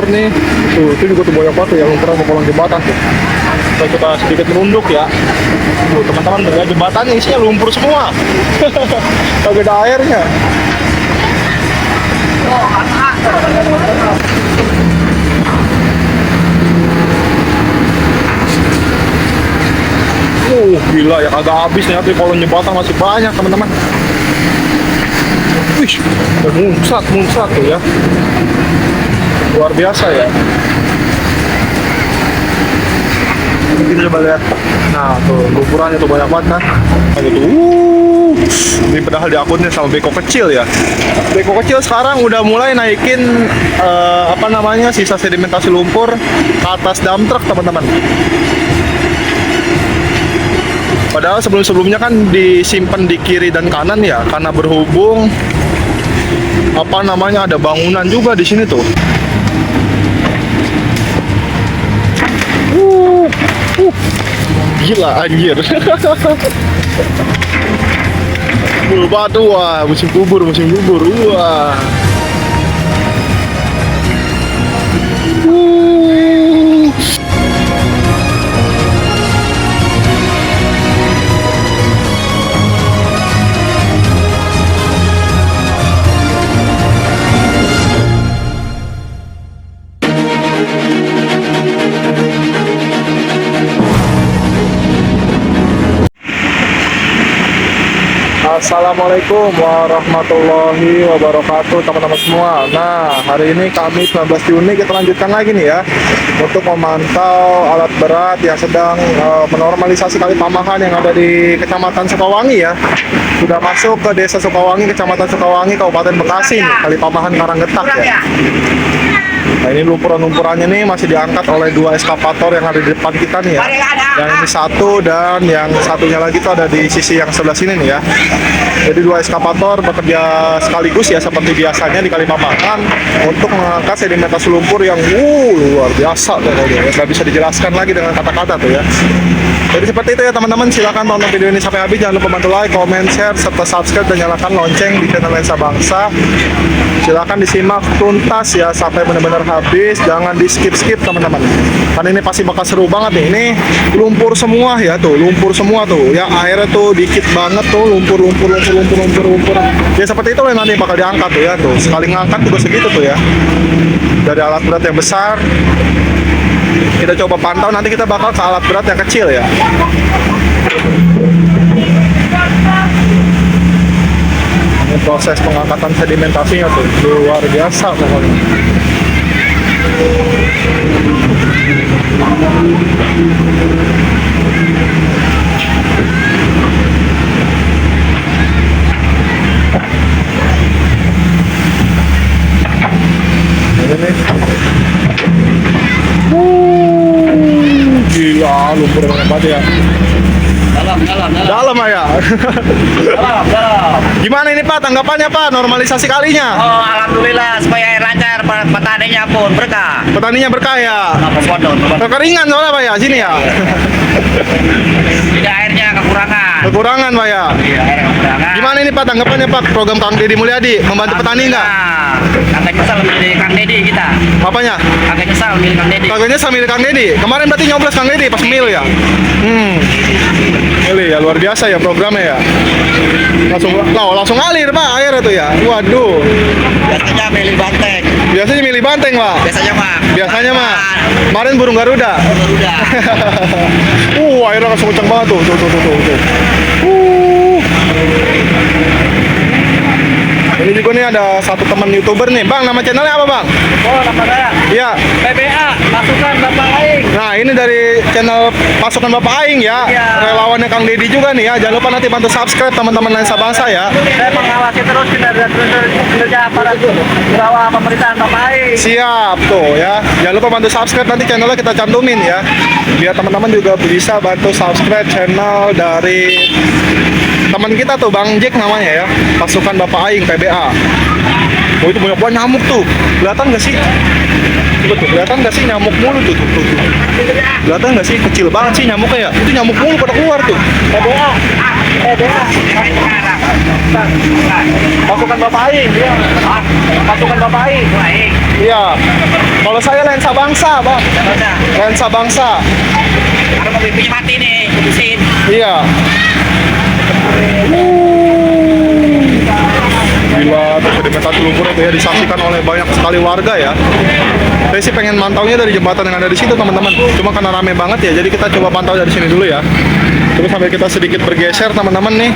lumpur nih. Tuh, itu juga tuh banyak banget tuh ya lumpuran di kolong jembatan tuh. Kita sedikit menunduk ya. Tuh teman-teman, ya, jembatan isinya lumpur semua. Kagak ada airnya. Gila ya, kagak habis nih, tapi kolong jembatan masih banyak teman-teman. Wih, muncrat tuh ya. Luar biasa ya. Kita coba lihat. Nah, tuh lumpurannya tuh banyak banget kan. Gitu. Ini padahal di akunnya sama Beko kecil ya. Beko kecil sekarang udah mulai naikin sisa sedimentasi lumpur ke atas dump truck teman-teman. Padahal sebelum-sebelumnya kan disimpan di kiri dan kanan ya, karena berhubung ada bangunan juga di sini tuh. Gila anjir. Batu, wah, musim bubur. Wah. Assalamualaikum warahmatullahi wabarakatuh teman-teman semua. Nah, hari ini Kamis 19 Juni kita lanjutkan lagi nih ya untuk memantau alat berat yang sedang menormalisasi kali Pamahan yang ada di Kecamatan Sukawangi ya. Sudah masuk ke Desa Sukawangi, Kecamatan Sukawangi, Kabupaten Bekasi nih, kali Pamahan Karanggetak ya. Nah, ini lumpuran-lumpurannya nih masih diangkat oleh dua eskavator yang ada di depan kita nih ya. Yang ini satu dan yang satunya lagi tuh ada di sisi yang sebelah sini nih ya. Jadi dua eskavator bekerja sekaligus ya seperti biasanya di Kali Pamahan untuk mengangkat sedimentasi lumpur yang luar biasa tuh ya. Nggak bisa dijelaskan lagi dengan kata-kata tuh ya. Jadi seperti itu ya teman-teman, silakan tonton video ini sampai habis, jangan lupa bantu like, comment, share, serta subscribe dan nyalakan lonceng di channel Lensa Bangsa. Silakan disimak tuntas ya sampai benar-benar habis, jangan di skip-skip teman-teman. Karena ini pasti bakal seru banget nih. Ini lumpur semua ya tuh, lumpur semua tuh. Ya airnya tuh dikit banget tuh, lumpur. Ya seperti itu yang nanti bakal diangkat tuh ya tuh. Sekali ngangkat juga segitu tuh ya. Dari alat berat yang besar kita coba pantau, nanti kita bakal ke alat berat yang kecil ya. Ini proses pengangkatan sedimentasinya tuh luar biasa pokoknya. Gila, lumpur banget ya. Dalam ya. Dalam. Gimana ini Pak tanggapannya Pak normalisasi kalinya? Oh, alhamdulillah supaya air lancar, petaninya pun berkah. Petaninya berkah ya. Kekeringan soalnya Pak ya sini ya. Tidak, airnya kekurangan. Kekurangan Pak ya. Iya, air kekurangan. Gimana ini Pak tanggapannya Pak program Kang Deddy Mulyadi membantu petani nggak? Kagak nyesal milih Kang Deddy kita. Apanya? Kagak nyesal milih Kang Deddy. Kagaknya sambil Kang Deddy. Kemarin berarti nyoblos Kang Deddy pas mil ya. Milih ya, luar biasa ya programnya ya. Langsung ngalir Pak air itu ya. Waduh. Biasanya milih banteng. Biasanya milih banteng Pak. Biasanya mah. Kemarin burung Garuda. Airnya langsung kenceng banget tuh. Ini juga nih ada satu teman YouTuber nih. Bang, nama channelnya apa Bang? Oh, nama saya? Iya. PBA, Pasukan Bapak Aing. Nah, ini dari channel Pasukan Bapak Aing ya. Iya. Relawannya Kang Deddy juga nih ya. Jangan lupa nanti bantu subscribe teman-teman Lensa Bangsa ya. Saya mengawasi terus kinerja para pegawai pemerintahan Bapak Aing. Siap tuh ya. Jangan lupa bantu subscribe, nanti channelnya kita cantumin ya. Biar teman-teman juga bisa bantu subscribe channel dari teman kita tuh Bang Jack namanya ya. Pasukan Bapak Aing PBA. Oh, itu banyak banget nyamuk tuh. Kelihatan nggak sih? Betul, kelihatan nggak sih nyamuk mulu tuh. Kelihatan nggak sih? Kecil banget sih nyamuknya ya. Itu nyamuk mulu pada keluar tuh. PBA. Pasukan Bapak Aing, iya. Pasukan Bapak Aing. Iya. Kalau saya lensa bangsa, Bang. Lensa bangsa. Karena mobilnya mati nih, putusin. Iya. Gila, tuh sedimentasi lumpur itu ya disaksikan oleh banyak sekali warga ya. Saya sih pengen mantaunya dari jembatan yang ada di situ teman-teman. Cuma karena rame banget ya, jadi kita coba pantau dari sini dulu ya. Coba sambil kita sedikit bergeser teman-teman nih,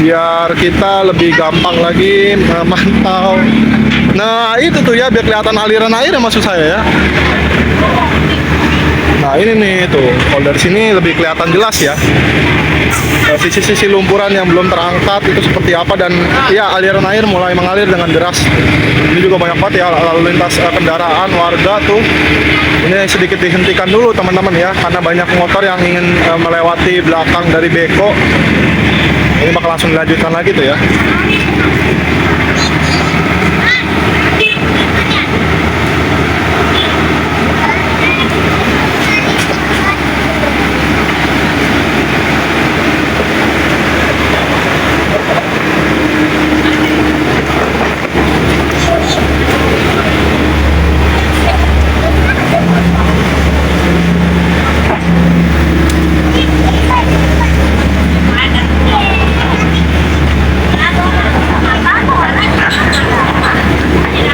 biar kita lebih gampang lagi memantau. Nah itu tuh ya, biar kelihatan aliran air ya maksud saya ya. Nah ini nih tuh, kalau dari sini lebih kelihatan jelas ya. Sisi-sisi lumpuran yang belum terangkat itu seperti apa, dan ya aliran air mulai mengalir dengan deras. Ini juga banyak banget ya lalu lintas kendaraan warga tuh. Ini sedikit dihentikan dulu teman-teman ya, karena banyak motor yang ingin melewati belakang dari beko. Ini bakal langsung dilanjutkan lagi tuh ya.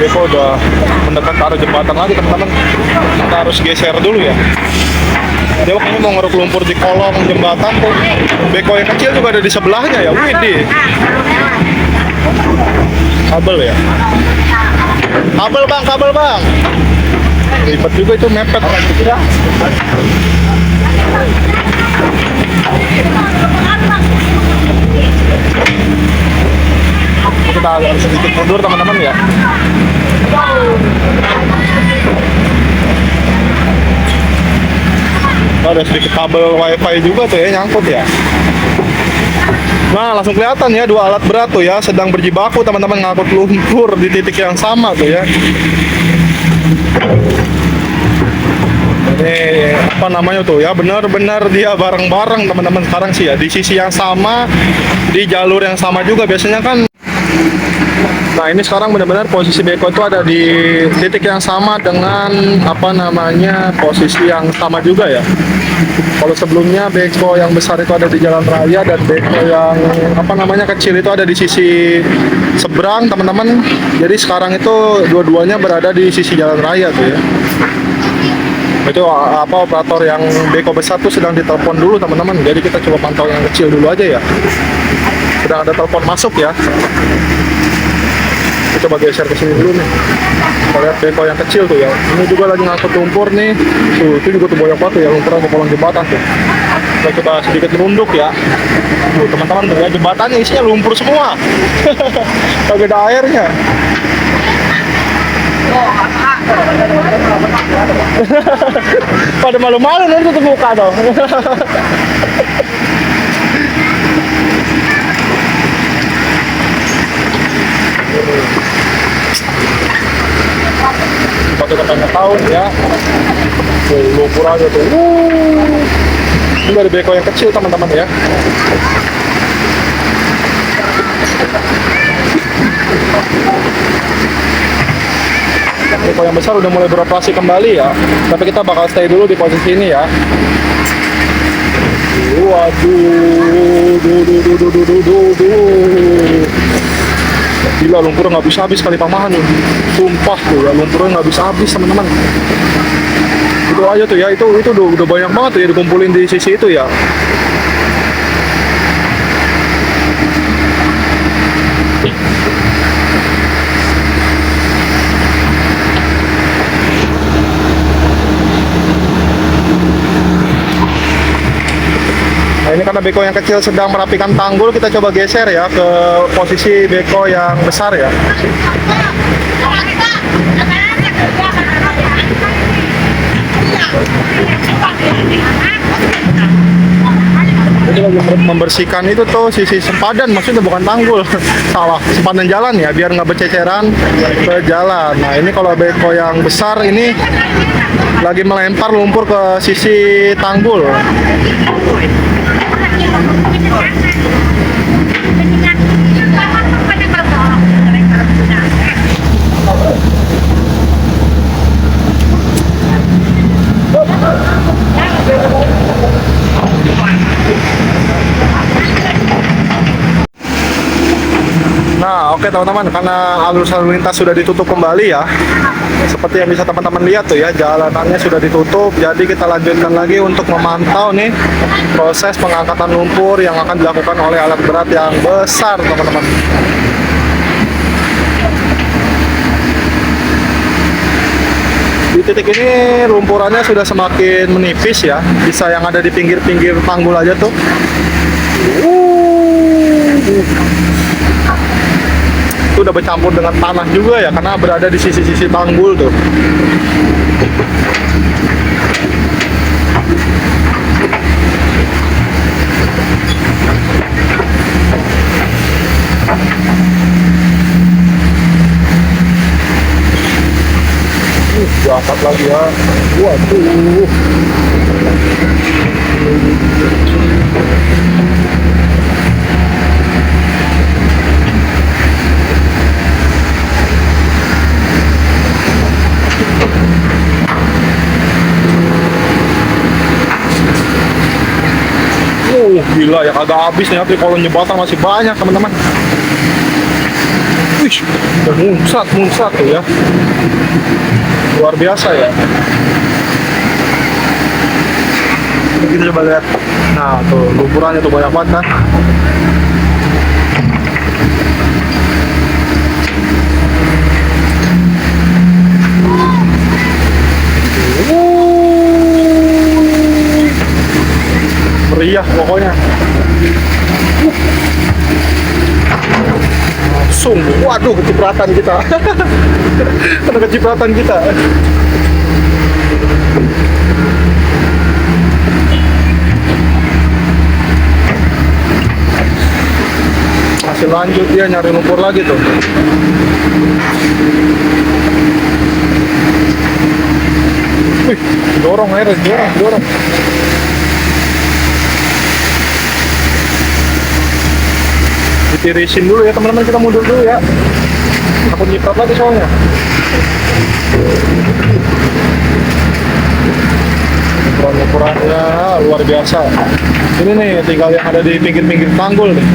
Beko udah mendekat ke arah jembatan lagi teman-teman. Kita harus geser dulu ya. Dia waktu ini mau ngeruk lumpur di kolong jembatan tuh. Beko yang kecil juga ada di sebelahnya ya. Widih. Kabel ya. Kabel bang, kabel bang. Ribet juga itu, mepet. Kita harus sedikit mundur teman-teman ya. Ada sedikit kabel wifi juga tuh ya, nyangkut ya. Nah langsung kelihatan ya, dua alat berat tuh ya sedang berjibaku teman-teman, ngangkut lumpur di titik yang sama tuh ya. Ini apa namanya tuh ya, benar-benar dia bareng-bareng teman-teman sekarang sih ya, di sisi yang sama, di jalur yang sama juga biasanya kan. Nah ini sekarang benar-benar posisi beko itu ada di titik yang sama dengan apa namanya, posisi yang sama juga ya. Kalau sebelumnya beko yang besar itu ada di jalan raya, dan beko yang apa namanya kecil itu ada di sisi seberang teman-teman. Jadi sekarang itu dua-duanya berada di sisi jalan raya tuh ya. Itu apa, operator yang beko besar tuh sedang ditelepon dulu teman-teman. Jadi kita coba pantau yang kecil dulu aja ya. Sedang ada telepon masuk ya. Kita coba geser ke sini dulu nih. Kita lihat beko yang kecil tuh ya. Ini juga lagi ngangkut lumpur nih. Tuh, itu juga tuh banyak banget ya lumpuran di kolong jembatan tuh. Kita coba sedikit merunduk ya. Tuh teman-teman tuh ya, jembatannya isinya lumpur semua. Kagak ada airnya. Pada malu-malu nih tutup muka tuh. Patut kita tahu ya. Tuh, lumpur aja tuh. Ini dari beko yang kecil teman-teman ya. Beko yang besar udah mulai beroperasi kembali ya. Tapi kita bakal stay dulu di posisi ini ya. Waduh, gila lumpurnya nggak bisa habis kali pamahan nih. Sumpah tuh ya, lumpurnya nggak bisa habis teman-teman. Itu aja tuh ya, itu udah banyak banget tuh ya dikumpulin di sisi itu ya. Nah ini karena beko yang kecil sedang merapikan tanggul, kita coba geser ya ke posisi beko yang besar ya. Ini lagi membersihkan itu tuh sisi sempadan, maksudnya bukan tanggul. Salah, sempadan jalan ya, biar nggak berceceran ke jalan. Nah ini kalau beko yang besar ini lagi melempar lumpur ke sisi tanggul. Nah, oke teman-teman, karena alur lalu lintas sudah ditutup kembali ya. Seperti yang bisa teman-teman lihat tuh ya, jalanannya sudah ditutup. Jadi kita lanjutkan lagi untuk memantau nih proses pengangkatan lumpur yang akan dilakukan oleh alat berat yang besar, teman-teman. Di titik ini lumpurannya sudah semakin menipis ya. Bisa yang ada di pinggir-pinggir tanggul aja tuh. Itu udah bercampur dengan tanah juga ya, karena berada di sisi-sisi tanggul tuh. Diangkat lagi ya. Waduh. Gila ya, kagak habis nih, tapi kolon jembatan masih banyak teman-teman. Wih, udah munsat tuh ya. Luar biasa ya. Kita coba lihat. Nah tuh lumpurannya tuh banyak banget kan. Meriah pokoknya. Langsung, waduh, kecipratan kita. Kena kecipratan kita. Masih lanjut dia nyari lumpur lagi tuh. Wih, dorong air, dorong. Ditirisin dulu ya teman-teman, kita mundur dulu ya. Takut nyiprat lagi soalnya. Ukuran-ukurannya luar biasa. Ini nih tinggal yang ada di pinggir-pinggir tanggul nih.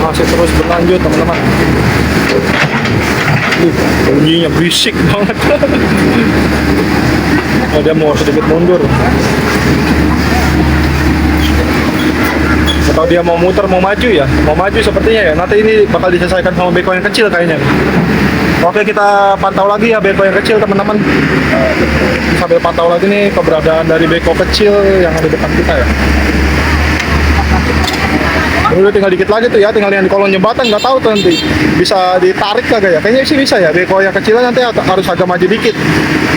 Masih terus berlanjut teman-teman. Bunyinya berisik banget. Oh, dia mau sedikit mundur. Atau dia mau muter, mau maju ya? Mau maju sepertinya ya. Nanti ini bakal diselesaikan sama beko yang kecil kayaknya. Oke, kita pantau lagi ya beko yang kecil teman-teman. Sambil pantau lagi nih keberadaan dari beko kecil yang ada di depan kita ya. Udah tinggal dikit lagi tuh ya, tinggal yang di kolong jembatan, nggak tahu tuh nanti bisa ditarik kagak ya. Kayaknya sih bisa ya, beko yang kecilnya nanti harus agak maju dikit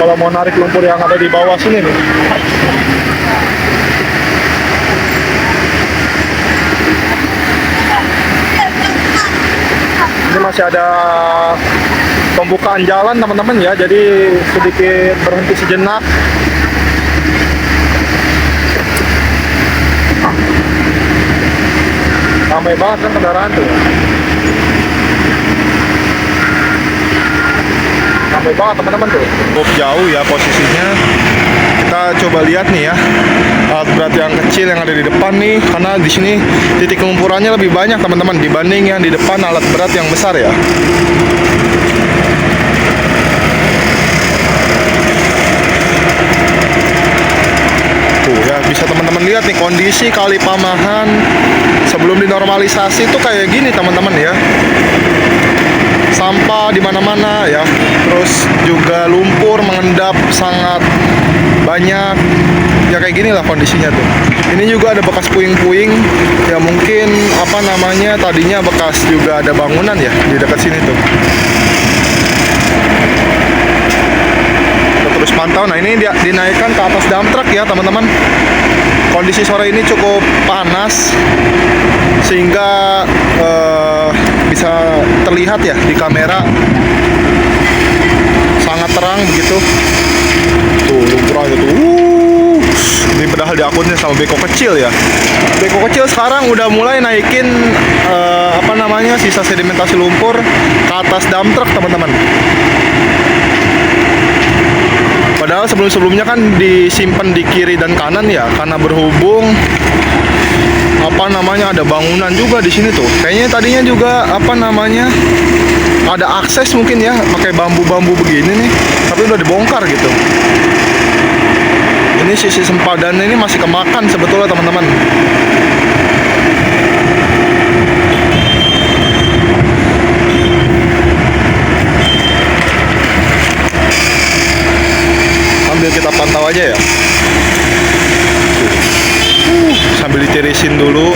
kalau mau narik lumpur yang ada di bawah sini nih. Ini masih ada pembukaan jalan teman-teman ya, jadi sedikit berhenti sejenak. Ramai banget kan kendaraan tuh. Ramai banget teman-teman tuh. Cukup jauh ya posisinya. Kita coba lihat nih ya, alat berat yang kecil yang ada di depan nih, karena di sini titik lumpurannya lebih banyak teman-teman dibanding yang di depan alat berat yang besar ya. Tuh ya, bisa teman-teman lihat nih kondisi Kali Pamahan sebelum dinormalisasi itu kayak gini teman-teman ya. Sampah di mana-mana ya. Terus juga lumpur mengendap sangat banyak. Ya kayak gini lah kondisinya tuh. Ini juga ada bekas puing-puing ya, mungkin apa namanya tadinya bekas juga ada bangunan ya di dekat sini tuh. terus pantau. Nah ini dia dinaikkan ke atas dump truck ya teman-teman. Kondisi sore ini cukup panas sehingga bisa terlihat ya di kamera sangat terang begitu. Tuh lumpurannya tuh. Ini padahal diakunnya sama beko kecil ya. Beko kecil sekarang udah mulai naikin sisa sedimentasi lumpur ke atas dump truck teman-teman. Padahal sebelum-sebelumnya kan disimpan di kiri dan kanan ya, karena berhubung ada bangunan juga di sini tuh. Kayaknya tadinya juga ada akses mungkin ya, pakai bambu-bambu begini nih, tapi udah dibongkar gitu. Ini sisi sempadan ini masih kemakan sebetulnya teman-teman. Sambil kita pantau aja ya. Sambil ditirisin dulu.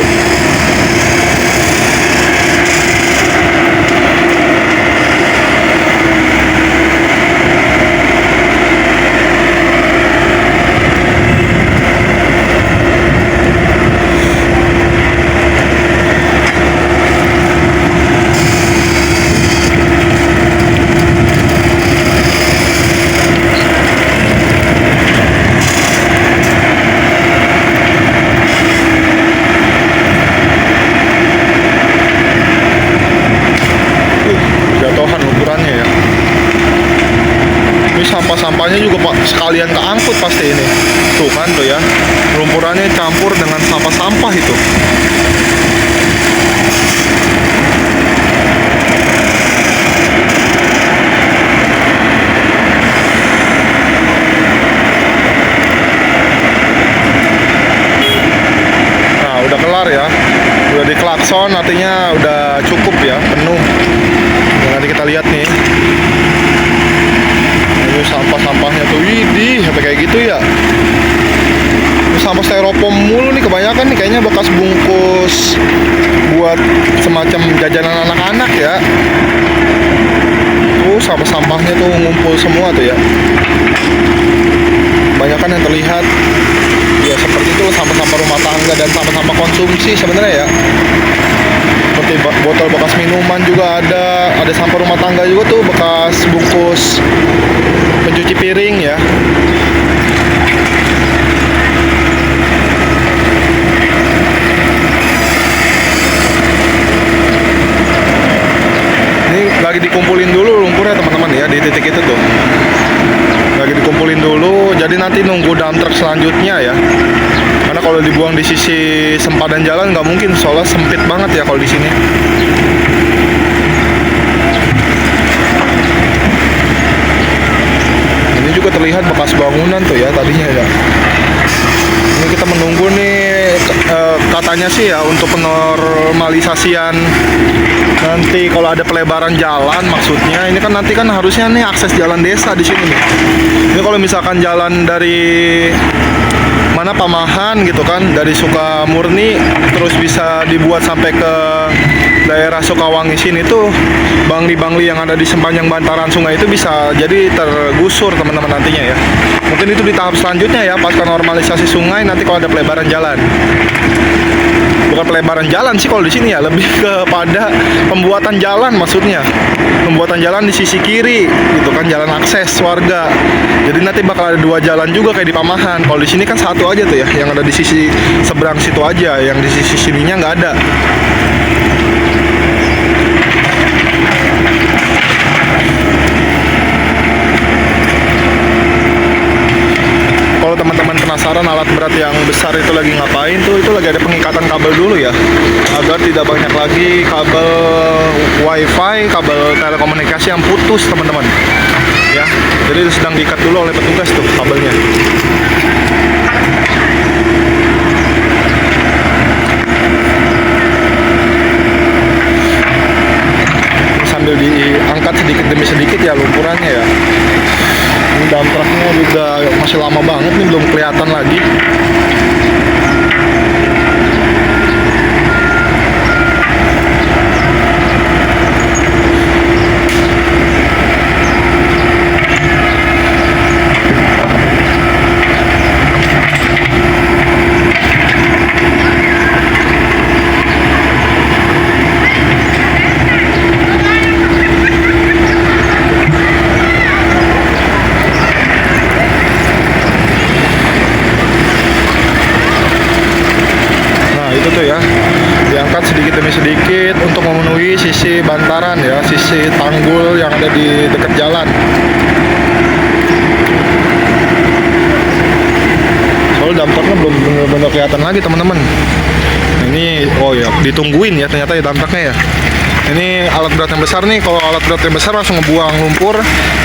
Sampah-sampahnya juga Pak sekalian keangkut pasti ini. Tuh kan tuh ya. Lumpurannya campur dengan sampah-sampah itu. Nah, udah kelar ya. Udah diklakson artinya udah cukup ya, penuh. Nanti kita lihat nih. Ini sampah-sampahnya tuh, widih, sampai kayak gitu ya. Ini sampah styrofoam mulu nih kebanyakan nih, kayaknya bekas bungkus buat semacam jajanan anak-anak ya. Tuh sampah-sampahnya tuh ngumpul semua tuh ya. Kebanyakan yang terlihat ya seperti itu, sampah-sampah rumah tangga dan sampah-sampah konsumsi sebenarnya ya. Seperti botol bekas minuman juga ada sampah rumah tangga juga tuh, bekas bungkus pencuci piring ya. Ini lagi dikumpulin dulu lumpurnya teman-teman ya, di titik itu tuh. Lagi dikumpulin dulu, jadi nanti nunggu dump truck selanjutnya ya. Karena kalau dibuang di sisi sempadan jalan nggak mungkin, soalnya sempit banget ya kalau di sini. Ini juga terlihat bekas bangunan tuh ya tadinya ya. Ini kita menunggu nih, katanya sih ya untuk penormalisasian nanti kalau ada pelebaran jalan, maksudnya ini kan nanti kan harusnya nih akses jalan desa di sini nih. Ini kalau misalkan jalan dari mana Pamahan gitu kan, dari Sukamurni terus bisa dibuat sampai ke daerah Sukawangi sini tuh, bangli-bangli yang ada di sepanjang bantaran sungai itu bisa jadi tergusur teman-teman nantinya ya. Mungkin itu di tahap selanjutnya ya, pasca normalisasi sungai nanti kalau ada pelebaran jalan. Bukan pelebaran jalan sih kalau di sini ya, lebih kepada pembuatan jalan maksudnya. Pembuatan jalan di sisi kiri gitu kan, jalan akses warga. Jadi nanti bakal ada dua jalan juga kayak di Pamahan. Kalau di sini kan satu aja tuh ya, yang ada di sisi seberang situ aja, yang di sisi sininya nggak ada. Kalau teman-teman penasaran alat berat yang besar itu lagi ngapain tuh, itu lagi ada pengikatan kabel dulu ya, agar tidak banyak lagi kabel wifi, kabel telekomunikasi yang putus teman-teman ya. Jadi sedang diikat dulu oleh petugas tuh kabelnya. Sambil diangkat sedikit demi sedikit ya lumpurannya ya. Ini dump trucknya juga masih lama banget nih, belum kelihatan lagi. bantaran ya, sisi tanggul yang ada di dekat jalan. Soalnya dampaknya belum benar-benar kelihatan lagi teman-teman. Ini oh ya ditungguin ya ternyata ya dampaknya ya. Ini alat berat yang besar nih, kalau alat berat yang besar langsung ngebuang lumpur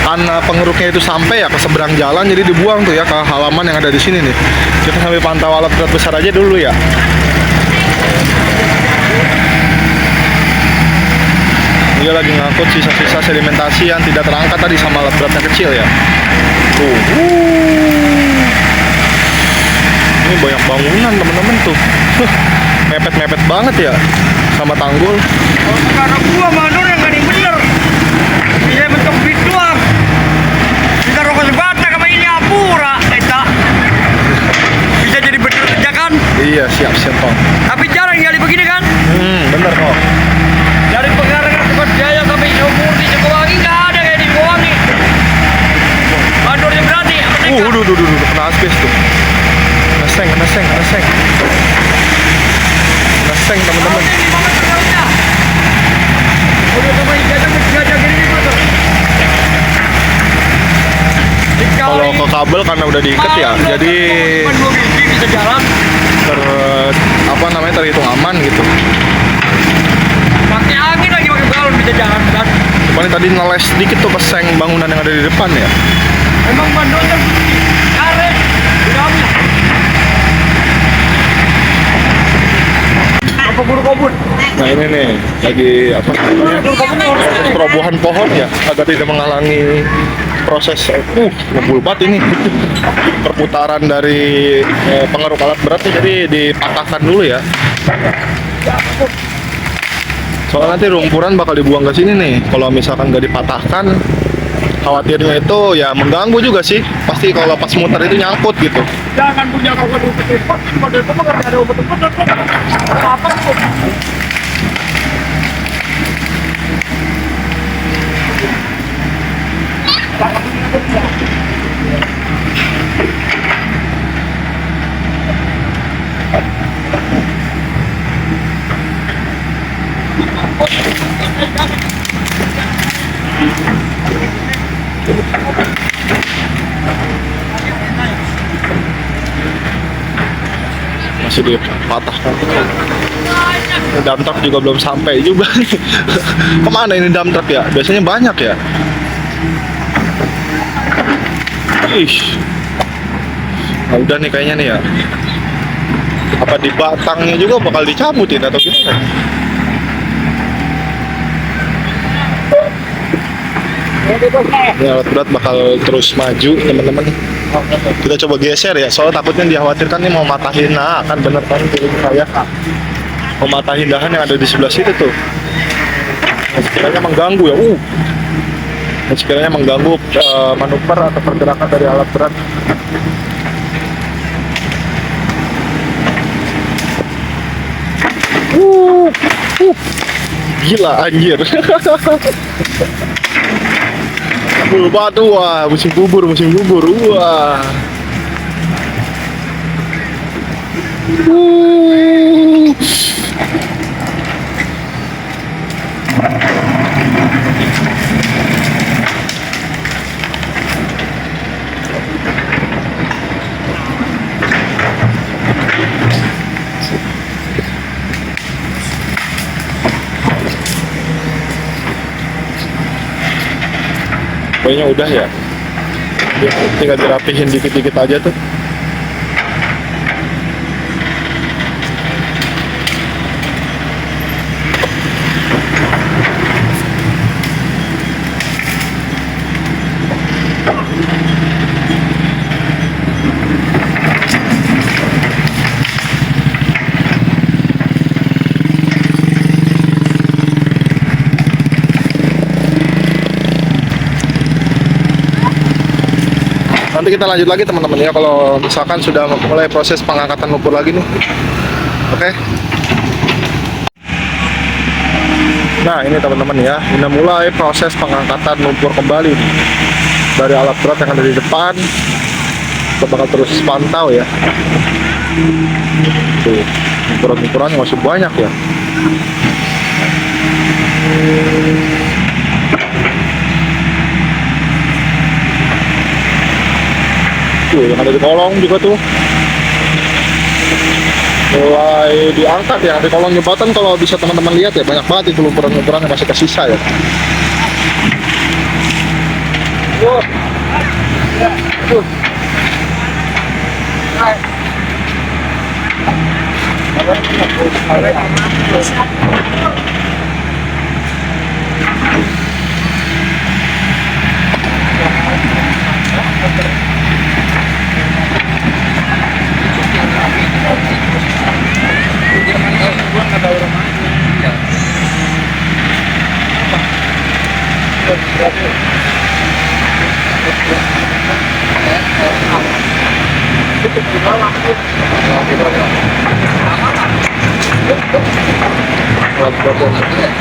karena pengeruknya itu sampai ya ke seberang jalan, jadi dibuang tuh ya ke halaman yang ada di sini nih. Kita sambil pantau alat berat besar aja dulu ya. Dia lagi ngangkut sisa-sisa sedimentasi yang tidak terangkat tadi sama alat berat yang kecil ya. Tuh. Ini banyak bangunan teman-teman tuh. Mepet-mepet banget ya sama tanggul. Oh, sekarang gua manur yang gak bener. Bisa bentuk bit doang. Bisa rokok sebatang sama ini apura, eta. Bisa jadi bener aja kan? Iya, siap kok. Tapi jarang kali begini kan? Bener kok. Dari pekarangan tempat jaya sampai umur di Jokowangi nggak ada kayak di Jokowangi. Mandornya berani. Duh, kena asbes tuh. Kena seng teman-teman. Kalau ke kabel karena udah diikat ya, jadi bisa jalan. terhitung aman gitu. Pakai angin lagi pakai galon bisa jalan kan? Paling tadi neles sedikit tuh keseng bangunan yang ada di depan ya. Emang bandolnya karet, udah apa kobun? Nah ini nih lagi apa namanya proses perobohan pohon ya agar tidak menghalangi proses ngebul banget ini perputaran dari pengeruk alat beratnya, jadi dipatahkan dulu ya. Soalnya nanti rumpuran bakal dibuang ke sini nih. Kalau misalkan nggak dipatahkan, khawatirnya itu ya mengganggu juga sih. Pasti kalau pas muter itu nyangkut gitu. Jangan punya kau model ada obat-obat apa tuh? Masih dipatahkan. Dump truck juga belum sampai juga. Kemana ini dump truck ya? Biasanya banyak ya. Nah, udah nih kayaknya nih ya. Apa di batangnya juga bakal dicabutin atau gimana? Ini alat berat bakal terus maju teman-teman. Kita coba geser ya, soalnya takutnya dikhawatirkan nih mau matahin. Nah kan bener kan film saya mau matahin dahan yang ada di sebelah situ tuh. Nah, sekiranya mengganggu ya. Nah, sekiranya mengganggu manuver atau pergerakan dari alat berat. Gila anjir. Batu, wah, musim bubur, wah. Kayaknya udah ya. Tinggal dirapihin dikit-dikit aja tuh. Nanti kita lanjut lagi teman-teman ya, kalau misalkan sudah mulai proses pengangkatan lumpur lagi nih. Oke. Nah ini teman-teman ya, udah mulai proses pengangkatan lumpur kembali nih. Dari alat berat yang ada di depan. Kita bakal terus pantau ya. Tuh, lumpuran-lumpurannya masih banyak ya. Tuh, yang ada di kolong juga tuh mulai diangkat ya di kolong jembatan. Kalau bisa teman-teman lihat ya, banyak banget itu lumpuran-lumpuran yang masih tersisa ya. Tuh. Tuh.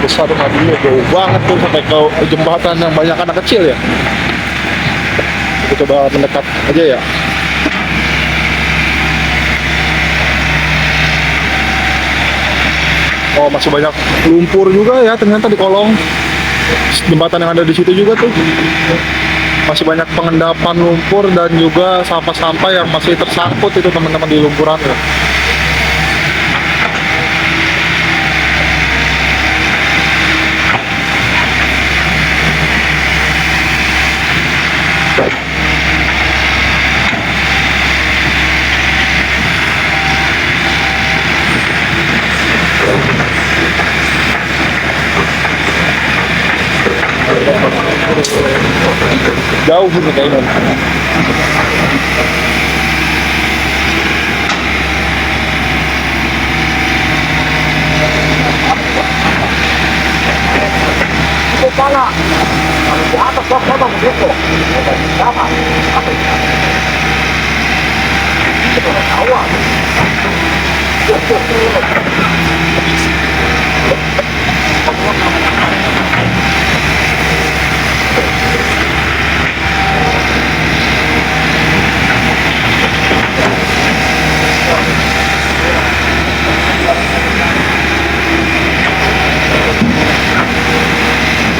Besar Madinya jauh banget tuh sampai ke jembatan yang banyak anak kecil ya. Kita coba mendekat aja ya. Oh, masih banyak lumpur juga ya ternyata di kolong jembatan yang ada di situ juga tuh. Masih banyak pengendapan lumpur dan juga sampah-sampah yang masih tersangkut itu teman-teman di lumpuran ya. Jauh sih kayaknya. Kepala di atas potong begitu. Sama. Awal.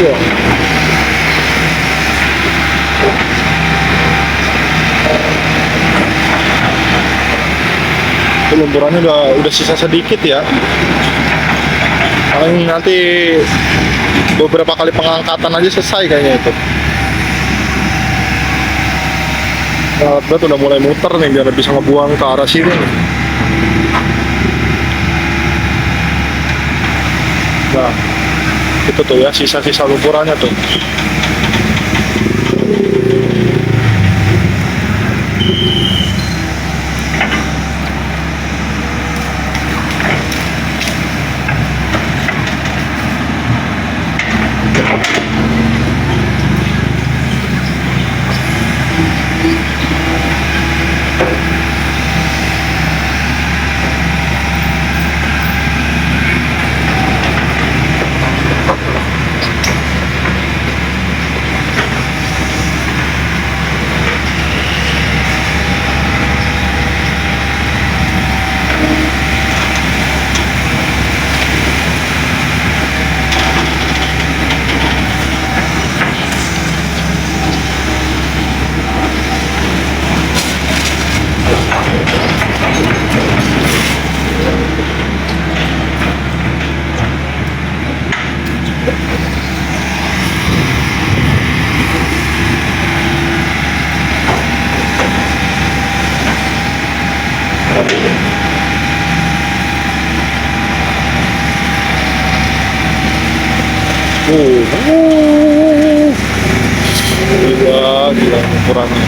Iya. Lumpurannya udah sisa sedikit ya. Paling nanti beberapa kali pengangkatan aja selesai kayaknya itu. Alat berat udah mulai muter nih biar bisa ngebuang ke arah sini nih. Nah, itu tuh ya sisa-sisa lumpurannya tuh. Gila ukurannya.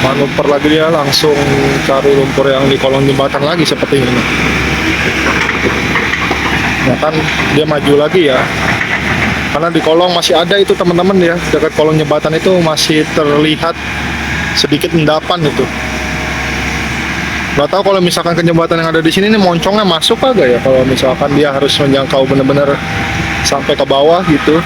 manuver lagi dia, langsung cari lumpur yang di kolong jembatan lagi seperti ini. Ya kan dia maju lagi ya, karena di kolong masih ada itu teman-teman ya, dekat kolong jembatan itu masih terlihat sedikit endapan itu. Nggak tahu kalau misalkan ke jembatan yang ada di sini nih moncongnya masuk agak ya, kalau misalkan dia harus menjangkau benar-benar sampai ke bawah gitu.